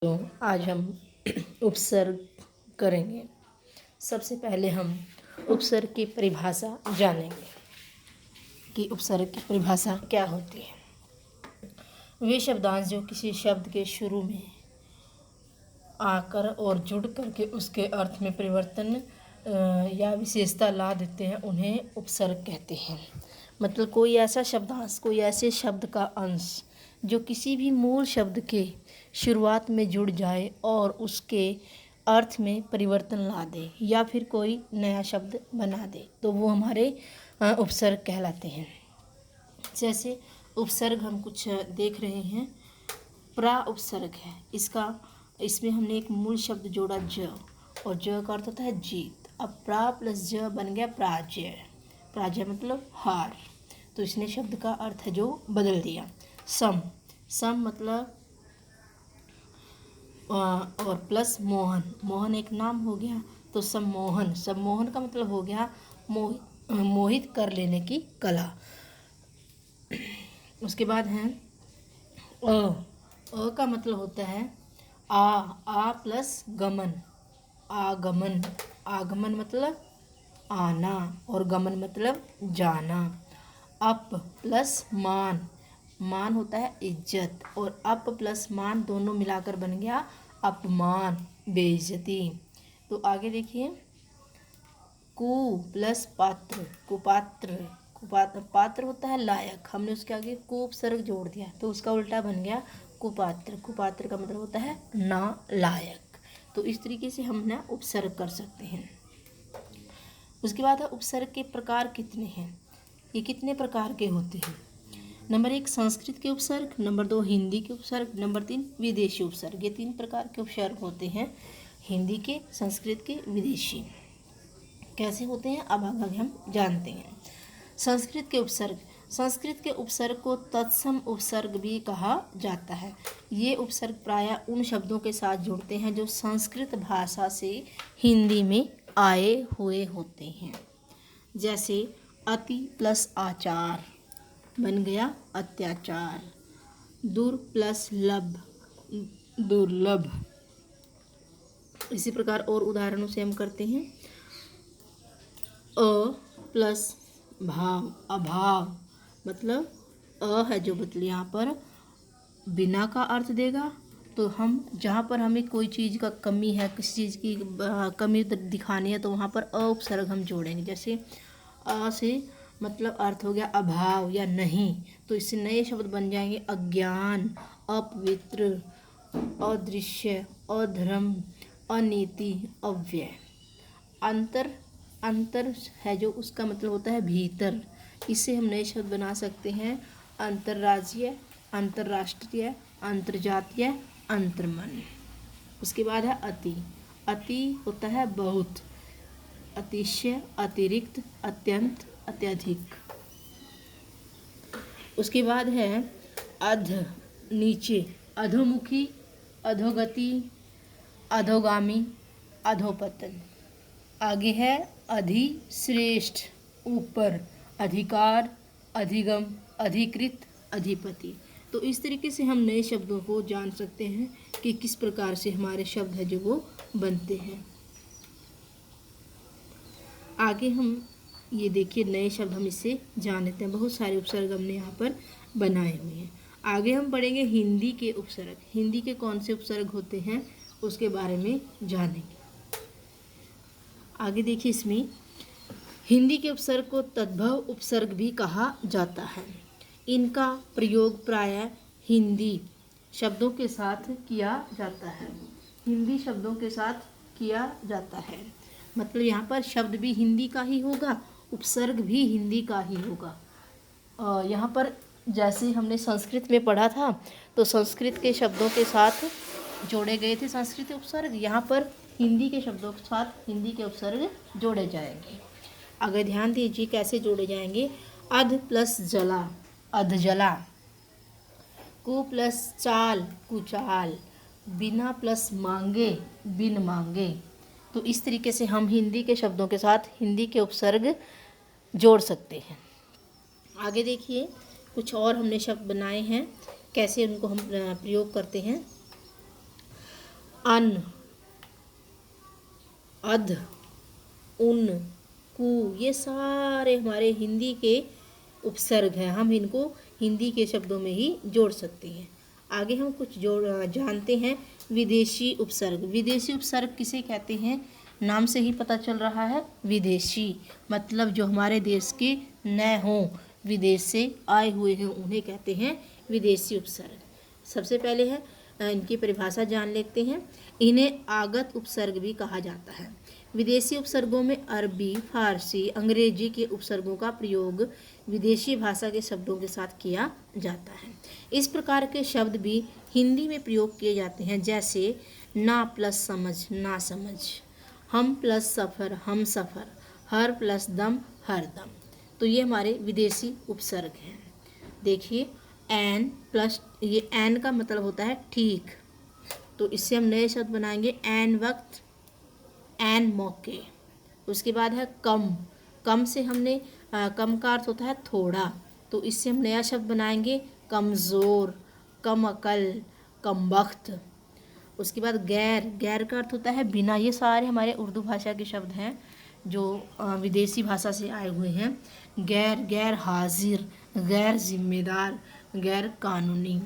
तो आज हम उपसर्ग करेंगे। सबसे पहले हम उपसर्ग की परिभाषा जानेंगे कि उपसर्ग की परिभाषा क्या होती है। वे शब्दांश जो किसी शब्द के शुरू में आकर और जुड़ करके उसके अर्थ में परिवर्तन या विशेषता ला देते हैं उन्हें उपसर्ग कहते हैं। मतलब कोई ऐसा शब्दांश, कोई ऐसे शब्द का अंश जो किसी भी मूल शब्द के शुरुआत में जुड़ जाए और उसके अर्थ में परिवर्तन ला दे या फिर कोई नया शब्द बना दे तो वो हमारे उपसर्ग कहलाते हैं। जैसे उपसर्ग हम कुछ देख रहे हैं। प्रा उपसर्ग है, इसमें हमने एक मूल शब्द जोड़ा ज, और ज का अर्थ होता है जीत। अब प्रा प्लस ज बन गया प्राजय। प्राजय मतलब हार, तो इसने शब्द का अर्थ है जो बदल दिया। सम, सम मतलब और प्लस मोहन, मोहन एक नाम हो गया तो सम्मोहन, सम्मोहन का मतलब हो गया मोहित कर लेने की कला। उसके बाद है अ का मतलब होता है आ प्लस गमन, आगमन, आगमन मतलब आना और गमन मतलब जाना। अप प्लस मान, मान होता है इज्जत, और अप प्लस मान दोनों मिलाकर बन गया अपमान, बेइज्जती। तो आगे देखिए, कु प्लस पात्र, कुपात्र, कुपात्र पात्र होता है लायक, हमने उसके आगे को उपसर्ग जोड़ दिया तो उसका उल्टा बन गया कुपात्र। कुपात्र का मतलब होता है ना लायक। तो इस तरीके से हम ना उपसर्ग कर सकते हैं। उसके बाद है उपसर्ग के प्रकार कितने हैं, ये कितने प्रकार के होते हैं। नंबर 1 संस्कृत के उपसर्ग, नंबर 2 हिंदी के उपसर्ग, नंबर 3 विदेशी उपसर्ग। ये 3 प्रकार के उपसर्ग होते हैं, हिंदी के, संस्कृत के, विदेशी। कैसे होते हैं अब आगे हम जानते हैं। संस्कृत के उपसर्ग, संस्कृत के उपसर्ग को तत्सम उपसर्ग भी कहा जाता है। ये उपसर्ग प्रायः उन शब्दों के साथ जुड़ते हैं जो संस्कृत भाषा से हिंदी में आए हुए होते हैं। जैसे अति प्लस आचार बन गया अत्याचार, दुर प्लस लब दुर्लभ। इसी प्रकार और उदाहरणों से हम करते हैं। अ प्लस भाव अभाव, मतलब अ है जो बदल यहाँ पर बिना का अर्थ देगा, तो हम जहाँ पर हमें कोई चीज़ का कमी है, किसी चीज़ की कमी दिखानी है तो वहाँ पर अ उपसर्ग हम जोड़ेंगे। जैसे अ से मतलब अर्थ हो गया अभाव या नहीं, तो इससे नए शब्द बन जाएंगे अज्ञान, अपवित्र, अदृश्य, अधर्म, अनीति, अव्यय। अंतर, अंतर है जो उसका मतलब होता है भीतर, इससे हम नए शब्द बना सकते हैं अंतर्राज्यीय, अंतर्राष्ट्रीय, अंतर्जातीय, अंतर्मन। उसके बाद है अति, अति होता है बहुत, अतिशय, अतिरिक्त, अत्यंत, अत्यधिक। उसके बाद है अध नीचे, अधोमुखी, अधोगति, अधोगामी, अधोपतन। आगे है अधिश्रेष्ठ ऊपर, अधिकार, अधिगम, अधिकृत, अधिपति। तो इस तरीके से हम नए शब्दों को जान सकते हैं कि किस प्रकार से हमारे शब्द है जो वो बनते हैं। आगे हम ये देखिए नए शब्द हम इससे जान लेते हैं। बहुत सारे उपसर्ग हमने यहाँ पर बनाए हुए हैं। आगे हम पढ़ेंगे हिंदी के उपसर्ग, हिंदी के कौन से उपसर्ग होते हैं उसके बारे में जानेंगे। आगे देखिए, इसमें हिंदी के उपसर्ग को तद्भव उपसर्ग भी कहा जाता है। इनका प्रयोग प्रायः हिंदी शब्दों के साथ किया जाता है, हिंदी शब्दों के साथ किया जाता है। मतलब यहाँ पर शब्द भी हिंदी का ही होगा, उपसर्ग भी हिंदी का ही होगा। यहाँ पर जैसे हमने संस्कृत में पढ़ा था तो संस्कृत के शब्दों के साथ जोड़े गए थे संस्कृत उपसर्ग, यहाँ पर हिंदी के शब्दों के साथ हिंदी के उपसर्ग जोड़े जाएंगे। अगर ध्यान दीजिए कैसे जोड़े जाएंगे। अध प्लस जला, अधजला, कु प्लस चाल, कुचाल, बिना प्लस मांगे, बिन मांगे। तो इस तरीके से हम हिंदी के शब्दों के साथ हिंदी के उपसर्ग जोड़ सकते हैं। आगे देखिए, कुछ और हमने शब्द बनाए हैं, कैसे उनको हम प्रयोग करते हैं। अन, अध, उन, कु, ये सारे हमारे हिंदी के उपसर्ग हैं। हम इनको हिंदी के शब्दों में ही जोड़ सकते हैं। आगे हम कुछ जानते हैं विदेशी उपसर्ग। विदेशी उपसर्ग किसे कहते हैं? नाम से ही पता चल रहा है, विदेशी मतलब जो हमारे देश के न हों, विदेश से आए हुए हैं, उन्हें कहते हैं विदेशी उपसर्ग। सबसे पहले है इनकी परिभाषा जान लेते हैं। इन्हें आगत उपसर्ग भी कहा जाता है। विदेशी उपसर्गों में अरबी, फारसी, अंग्रेजी के उपसर्गों का प्रयोग विदेशी भाषा के शब्दों के साथ किया जाता है। इस प्रकार के शब्द भी हिंदी में प्रयोग किए जाते हैं, जैसे ना प्लस समझ, ना समझ, हम प्लस सफ़र, हम सफ़र, हर प्लस दम, हर दम। तो ये हमारे विदेशी उपसर्ग हैं। देखिए एन प्लस, ये एन का मतलब होता है ठीक, तो इससे हम नए शब्द बनाएंगे एन वक्त, एन मौके। उसके बाद है कम, कम से हमने कम का अर्थ होता है थोड़ा, तो इससे हम नया शब्द बनाएंगे कमज़ोर, कम अकल, कम वक्त। उसके बाद गैर, गैर का अर्थ होता है बिना। ये सारे हमारे उर्दू भाषा के शब्द हैं जो विदेशी भाषा से आए हुए हैं। गैर, गैर हाजिर, गैर जिम्मेदार, गैर कानूनी।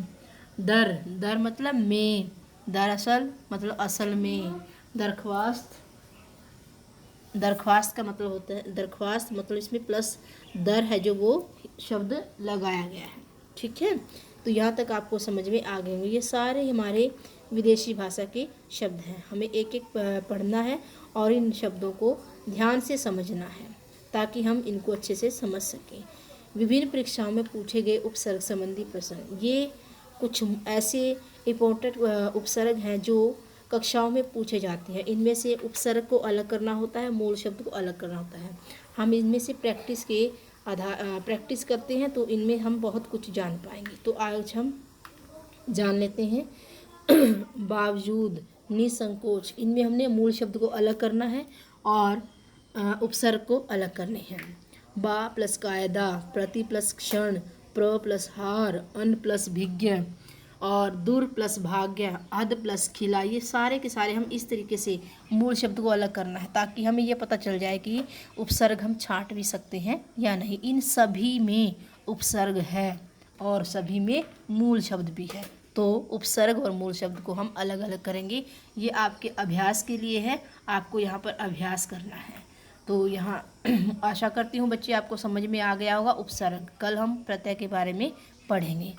दर, दर मतलब में, दरअसल मतलब असल में। दरख्वास्त, दरख्वास्त का मतलब होता है, दरख्वास्त मतलब इसमें प्लस दर है जो वो शब्द लगाया गया है। ठीक है, तो यहाँ तक आपको समझ में आ गए होंगे। ये सारे हमारे विदेशी भाषा के शब्द हैं। हमें एक एक पढ़ना है और इन शब्दों को ध्यान से समझना है ताकि हम इनको अच्छे से समझ सकें। विभिन्न परीक्षाओं में पूछे गए उपसर्ग संबंधी प्रश्न, ये कुछ ऐसे इम्पोर्टेंट उपसर्ग हैं जो कक्षाओं में पूछे जाते हैं। इनमें से उपसर्ग को अलग करना होता है, मूल शब्द को अलग करना होता है। हम इनमें से प्रैक्टिस करते हैं तो इनमें हम बहुत कुछ जान पाएंगे। तो आज हम जान लेते हैं बावजूद, निसंकोच, इनमें हमने मूल शब्द को अलग करना है और उपसर्ग को अलग करने हैं। बा प्लस कायदा, प्रति प्लस क्षण, प्र प्लस हार, अन प्लस भिज्ञ और दूर प्लस भाग्य, अध प्लस खिला। ये सारे के सारे हम इस तरीके से मूल शब्द को अलग करना है ताकि हमें ये पता चल जाए कि उपसर्ग हम छांट भी सकते हैं या नहीं। इन सभी में उपसर्ग है और सभी में मूल शब्द भी है, तो उपसर्ग और मूल शब्द को हम अलग अलग करेंगे। ये आपके अभ्यास के लिए है, आपको यहाँ पर अभ्यास करना है। तो यहाँ आशा करती हूँ बच्चे आपको समझ में आ गया होगा उपसर्ग। कल हम प्रत्यय के बारे में पढ़ेंगे।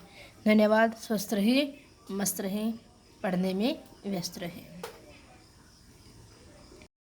धन्यवाद। स्वस्थ रहें, मस्त रहें, पढ़ने में व्यस्त रहें।